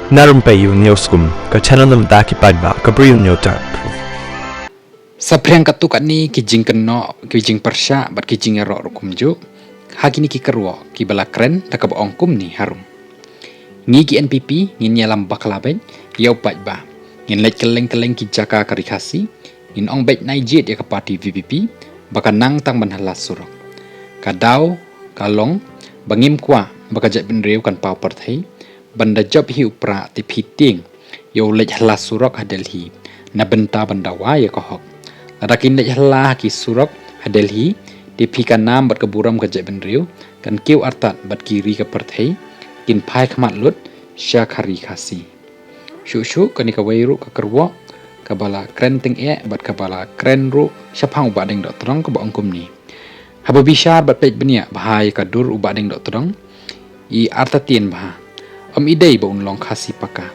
Narum payu nioskum ka channel nam ta ki padba ka briu nyotar. Sapriang katuk ni kijing keno kijing persya bat kijing ero rukum ju hakini ki kerwo ki bala kren takab ongkum ni harum ngi ki NPP ngin nyalam baklabeng yau ba ngin lek keleng ki jaka karikasi ngin ong bet naijit ya ke parti VPP bakanang tang banhalas surok kadau kalong bangim kwa bakajat benrew kan pau partai banda job hi upra ti piting yau lek halas surok hadelhi na benta bandawa ya kohok Rakin dek halah ki surok hadelhi di pika nam bat keburam kejak benriu kan kiu artat bat kiri ke perthai kin pai khmat lut syakari kasi syu kan ka wairu ka kerwo ka bala kren ting bat ka bala kren ru syapang uba deng dok terong ka ba ongkum ni haba bishar bat pej benia bahai ka dur uba deng dok terong I artatien bah idei ba unlong kasi paka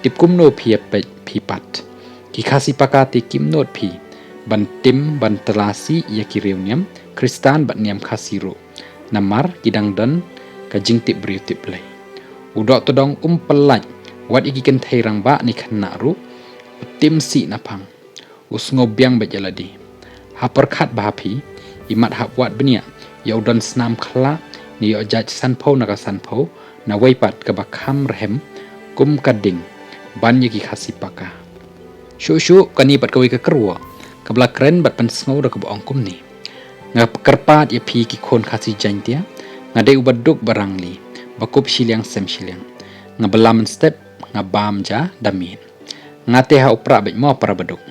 tip kumno phi pej phi pat ki kasi paka ti kimnot phi ban tim ban telasi ya kiriuniam kristan bat niam khasiru namar kidang dan ka jingtip briutip lay udok todong pelaj wat iki ken thairang ba ni khana ru tim si napang usngobyang ba jaladi haperkhat bapi imat hapwat benia ya udan snam khla ni yo jaj sanpho na ka sanpho na waipat ka bakham rehem kum kading ban yaki khasipaka syu kani pat kawi ka kerwa kabla keren bat pensngau da kebo ongkum ni nga kerpat ya phi ki khon khasi jantia nga de ubaduk barangli bakup siliang sem siliang nga belam step nga bam ja damin nga te ha upra bet mo para baduk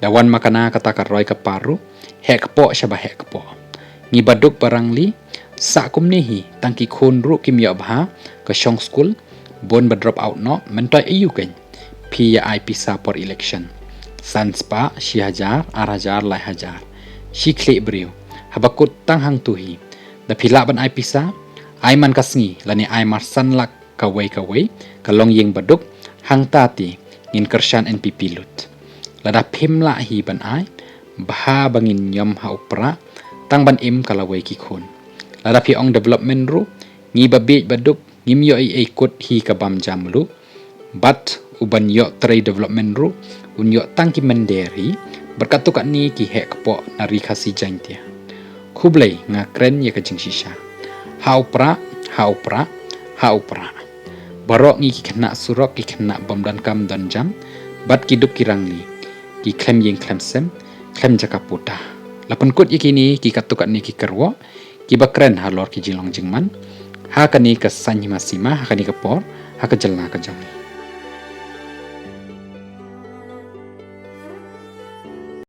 dawan makana kata karoi ka paru hek po syaba hek po ngi baduk barangli sa kum ni tangki khon ru kim ya bha ka shong school bon ba drop out no mentai ayu ken phi ya IP sa for election Sanspa si hajar, arajar lai hajar. Si klik beriu. Habakut tang hang tuhi. Da pila ban ai pisa. Ai man kasngi lani ai marsan lak kawai kalong yeng baduk hang tati ngin kersyan NPP lut. Lada pim la hi ban ai baha bangin nyom ha upra tang ban im kalawai ki khon. Lada pi ong development ru ngi babej baduk ngim yo ai kut hi kabam jam lu. Bat uban yo trade development ru unyo tangki menderi berkatuk ni ki hek po nari khasi jantia kublai nga kren ya kajing sisa haupra barok ngi ki kena surok ki kena bom dan kam dan jam bat kiduk kirangli ki klem yeng klem sem klem jakaputa lapan kut yakini ki katuk ni ki kerwo ki bakren halor ki jilong jingman ha kani ka sanyima sima ha kani ka por ha ka jalna ka jam